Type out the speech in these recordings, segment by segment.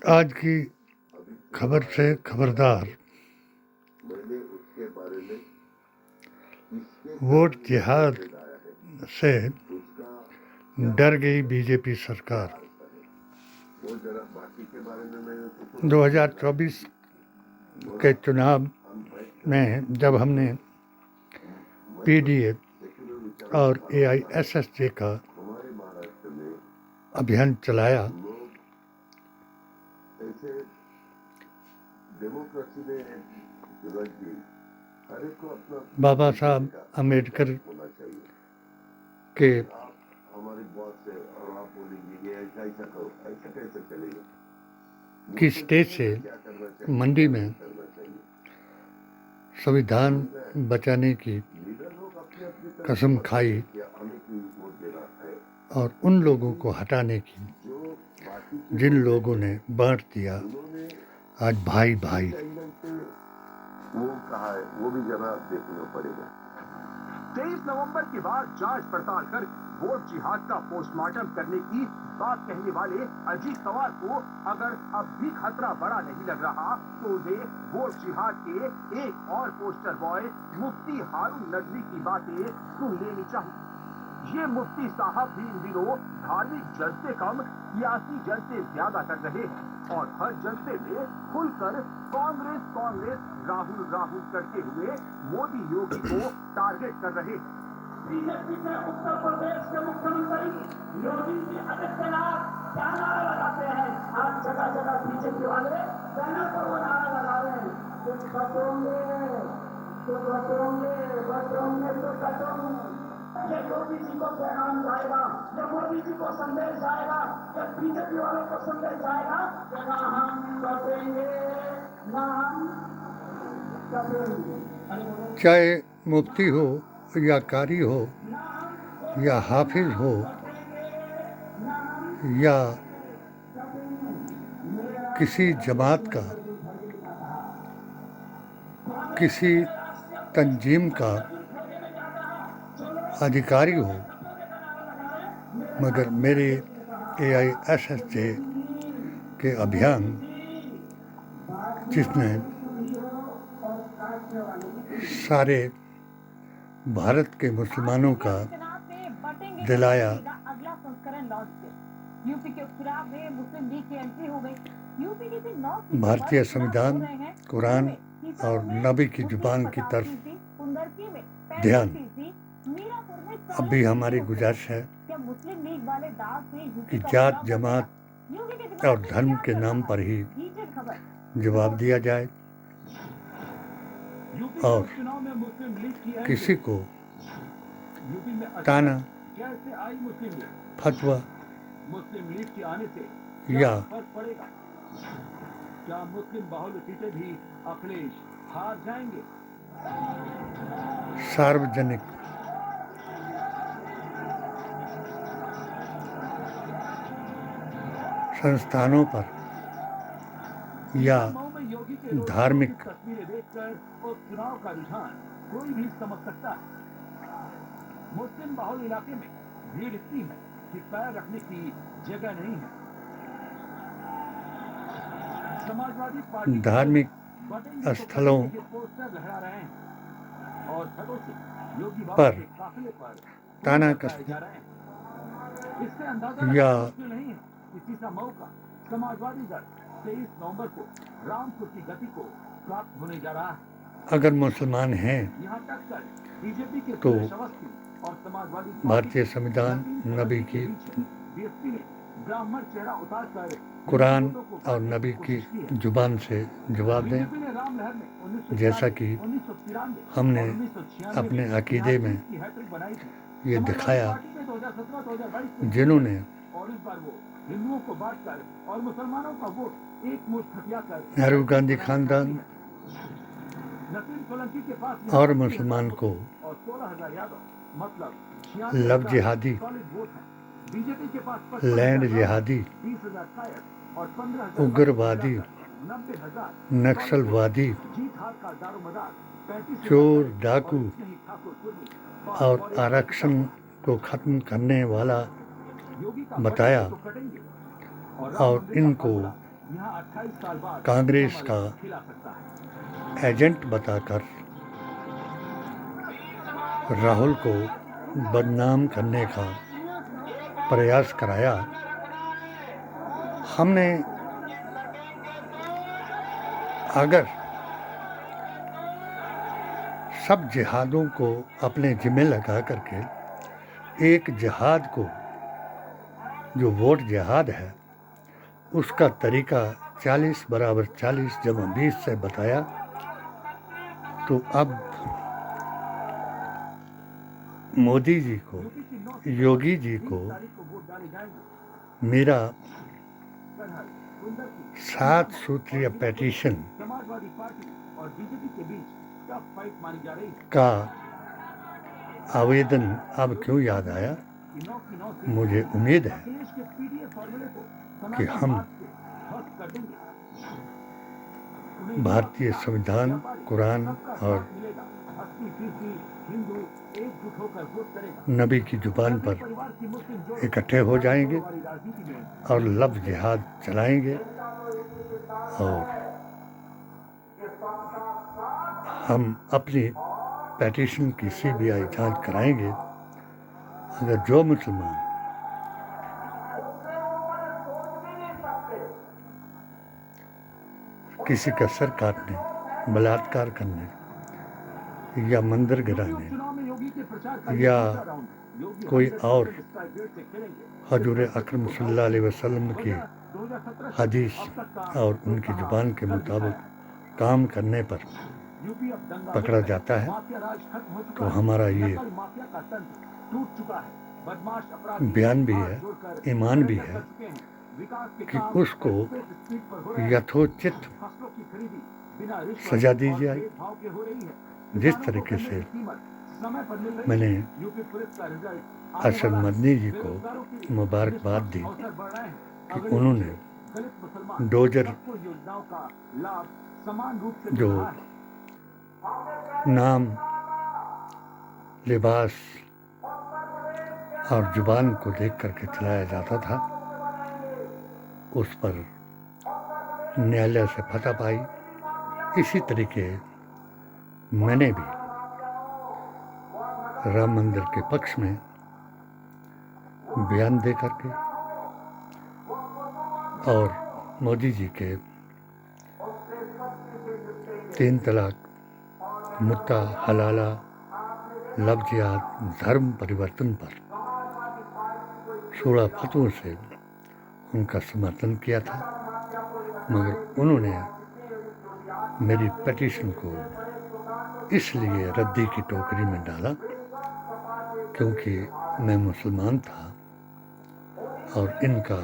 आज की खबर से खबरदार, वोट जिहाद से डर गई बीजेपी सरकार। 2024 के चुनाव में जब हमने पीडीए और एआईएसएसजे का अभियान चलाया, बाबा साहब अम्बेडकर के की स्टेज से मंडी में संविधान बचाने की कसम खाई और उन लोगों को हटाने की जिन लोगों ने बांट दिया। आज भाई भाई वो कहा है, वो भी जरा देखना पड़ेगा। 23 नवंबर के बाद जांच पड़ताल कर वोट जिहाद का पोस्टमार्टम करने की बात कहने वाले अजीत पवार को अगर अब भी खतरा बड़ा नहीं लग रहा तो उन्हें वोट जिहाद के एक और पोस्टर बॉय मुफ्ती हारून नदवी की बातें सुन लेनी चाहिए। ये मुफ्ती साहब भी इन दिनों धार्मिक जलसे कम सियासी जलसे ज्यादा कर रहे हैं और हर जलसे में खुलकर कांग्रेस कांग्रेस राहुल राहुल करते हुए मोदी योगी को टारगेट कर रहे हैं। बीजेपी के उत्तर प्रदेश के मुख्यमंत्री योगी जी आदित्यनाथ क्या नारा लगाते हैं? आज जगह जगह बीजेपी वाले बैनर पर वो नारा लगा रहे हैं, कुछ बचोंगे तो बचोंगे, बचोंगे तो बचोंगे। ये योगी जी को पैगाम जाएगा, ये मोदी जी को संदेश जाएगा, ये बीजेपी वालों को संदेश जाएगा कि ना हम बचेंगे ना हम करेंगे। चाहे मुफ्ती हो या कारी हो या हाफिज हो या किसी जमात का, किसी तंजीम का अधिकारी हो, मगर मेरे एआईएसएसजे के अभियान जिसने सारे भारत के मुसलमानों का दिलाया, भारतीय संविधान, कुरान और नबी की जुबान की तरफ ध्यान, अब भी हमारी गुजारिश है कि जात जमात और धर्म के नाम पर ही जवाब दिया जाए और किसी को ताना, फतवा या क्या मुस्लिम बाहुल्य सीटें भी अखिलेश हार जाएंगे? सार्वजनिक संस्थानों पर या धार्मिक तस्वीरें देखकर और चुनाव का रुझान कोई भी समझ सकता है। मुस्लिम बाहुल्य इलाके में भीड़ इतनी है कि पैर रखने की जगह नहीं है। समाजवादी पार्टी धार्मिक स्थलों लहरा रहे हैं और छतों से योगी बाबा पर के काफिले पर ताना जा रहे हैं। इससे अंदाजा या नहीं है इसी का मौका समाजवादी दल 23 नवंबर को रामपुर की गति को प्राप्त होने जा रहा है। अगर मुसलमान हैं यहाँ तक कर बीजेपी के तो और समाजवादी भारतीय संविधान, नबी की बीएसपी ने ब्राह्मण चेहरा उतार कर कुरान और नबी की जुबान से जवाब दें, जैसा कि हमने अपने अकीदे में ये दिखाया। जिन्होंने हिंदुओं को बांटकर और मुसलमानों का वोट एक मुश्त हथिया कर नेहरू गांधी खानदान और मुसलमान को और 16,000 यादव मतलब लव जिहादी, लैंड जिहादी, उग्रवादी, नक्सलवादी, चोर डाकू और आरक्षण को खत्म करने वाला बताया और इनको कांग्रेस का एजेंट बताकर राहुल को बदनाम करने का प्रयास कराया। हमने अगर सब जिहादों को अपने जिम्मे लगा करके एक जिहाद को, जो वोट जिहाद है, उसका तरीका 40 बराबर 40 जमा 20 से बताया, तो अब मोदी जी को, योगी जी को मेरा 7 सूत्रीय पेटिशन का आवेदन अब क्यों याद आया? मुझे उम्मीद है कि हम भारतीय संविधान, कुरान और नबी की जुबान पर इकट्ठे हो जाएंगे और लफ्ज़ जिहाद चलाएंगे और हम अपनी पेटिशन की CBI जांच कराएंगे। अगर जो मुसलमान किसी का सर काटने, बलात्कार करने या मंदिर गिराने या कोई और हजूर अकरम सल्लल्लाहु अलैहि वसल्लम की हदीस और उनकी जुबान के मुताबिक काम करने पर पकड़ा जाता है, तो हमारा ये बयान भी है, ईमान भी है कि उसको यथोचित सजा दी जाए। जिस तरीके से मैंने अरशद मदनी जी को मुबारकबाद दी कि उन्होंने डोजर जो नाम, लिबास और जुबान को देख करके चलाया जाता था, उस पर न्यायालय से फतह पाई। इसी तरीके मैंने भी राम मंदिर के पक्ष में बयान दे करके और मोदी जी के 3 तलाक, मुत्ता हलाला, लफ्ज़ जिहाद, धर्म परिवर्तन पर 16 फतवों से उनका समर्थन किया था, मगर उन्होंने मेरी पेटिशन को इसलिए रद्दी की टोकरी में डाला क्योंकि मैं मुसलमान था और इनका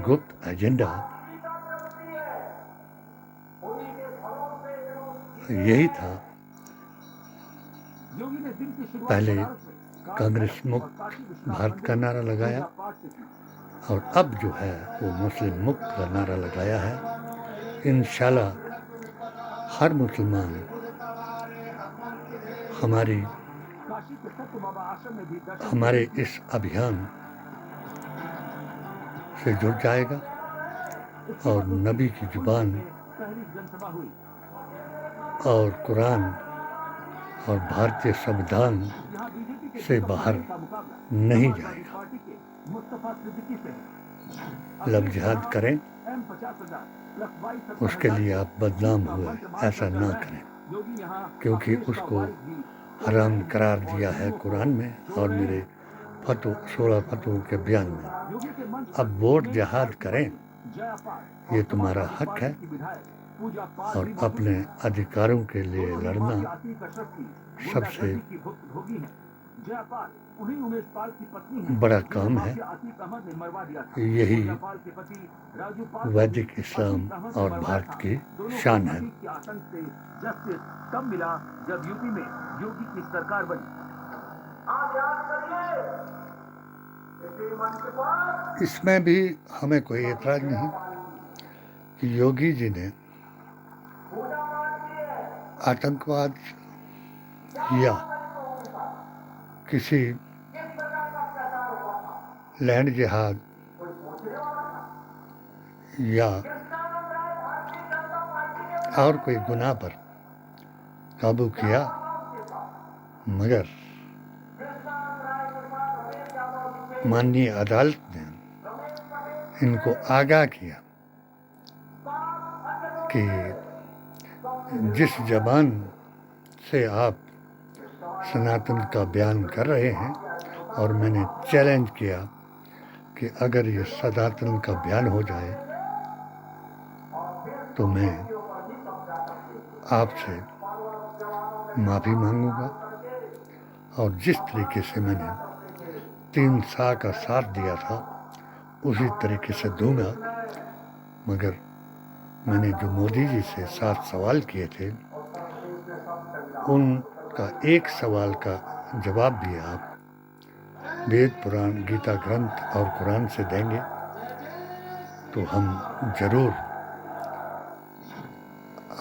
गुप्त एजेंडा यही था। पहले कांग्रेस मुक्त भारत का नारा लगाया और अब जो है वो मुस्लिम मुक्त का नारा लगाया है। इंशाल्लाह हर मुसलमान हमारे इस अभियान से जुड़ जाएगा और नबी की जुबान और कुरान और भारतीय संविधान से बाहर नहीं जाएगा। लफ्ज़ जिहाद करें, उसके लिए आप बदनाम हुए, ऐसा ना करें, क्योंकि उसको हराम करार दिया है कुरान में और मेरे 16 फतवों के बयान में। अब वोट जिहाद करें, ये तुम्हारा हक है और अपने अधिकारों के लिए लड़ना सबसे बड़ा काम है। यही वैदिक इस्लाम और भारत की शान है। तब मिला जब यूपी में योगी की सरकार बनी। इसमें भी हमें कोई एतराज नहीं कि योगी जी ने आतंकवाद या किसी लैंड जिहाद या और कोई गुनाह पर काबू किया, मगर माननीय अदालत ने इनको आगाह किया कि जिस ज़बान से आप सनातन का बयान कर रहे हैं, और मैंने चैलेंज किया कि अगर ये सनातन का बयान हो जाए तो मैं आपसे माफ़ी मांगूंगा, और जिस तरीके से मैंने 3 साल का साथ दिया था उसी तरीके से दूंगा। मगर मैंने जो मोदी जी से 7 सवाल किए थे, उनका एक सवाल का जवाब भी आप वेद पुराण, गीता ग्रंथ और कुरान से देंगे तो हम ज़रूर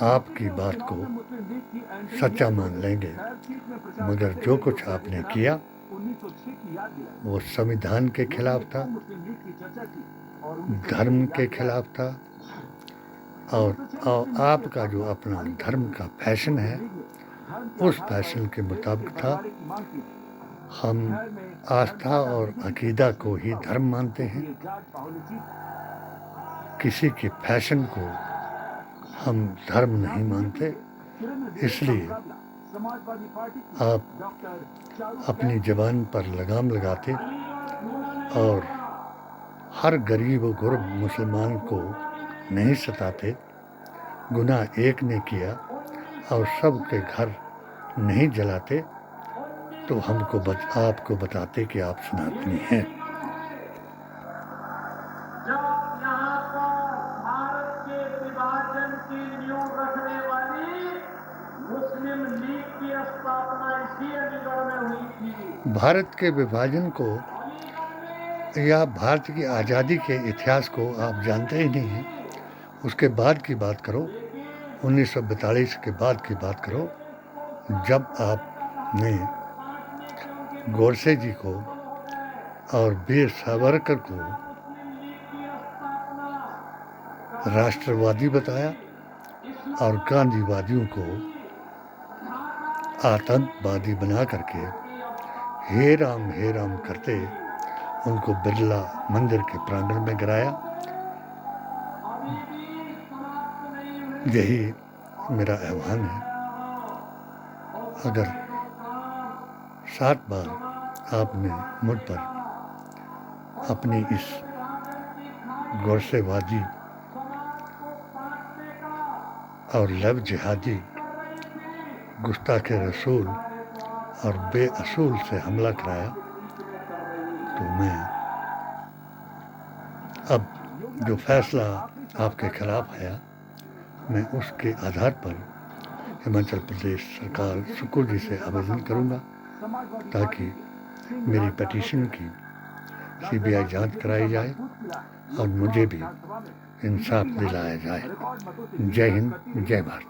आपकी बात को सच्चा मान लेंगे। मगर जो कुछ आपने किया वो संविधान के खिलाफ था, धर्म के खिलाफ था, और आपका जो अपना धर्म का फैशन है उस फैशन के मुताबिक था। हम आस्था और अकीदा को ही धर्म मानते हैं, किसी के फैशन को हम धर्म नहीं मानते। इसलिए आप अपनी ज़बान पर लगाम लगाते और हर गरीब और गुरब मुसलमान को नहीं सताते। गुनाह एक ने किया और सब के घर नहीं जलाते तो हमको आपको बताते कि आप सनातनी हैं। जब यहाँ पर भारत के विभाजन की नींव रखने वाली मुस्लिम लीग की स्थापना इसी अलीगढ़ में हुई थी। भारत के विभाजन को या भारत की आज़ादी के इतिहास को आप जानते ही नहीं हैं। उसके बाद की बात करो, 1942 के बाद की बात करो, जब आपने गोडसे जी को और वीर सावरकर को राष्ट्रवादी बताया और गांधीवादियों को आतंकवादी बना करके हे राम करते उनको बिरला मंदिर के प्रांगण में गिराया। यही मेरा आह्वान है। अगर 7 बार आपने मुझ पर अपनी इस गोडसेवादी और लव जिहादी, गुस्ताखे रसूल और बेअसूल से हमला कराया, तो मैं अब जो फैसला आपके खिलाफ आया, मैं उसके आधार पर हिमाचल प्रदेश सरकार सुकुर जी से आवेदन करूंगा ताकि मेरी पिटीशन की CBI जांच कराई जाए और मुझे भी इंसाफ दिलाया जाए। जय हिंद, जय भारत।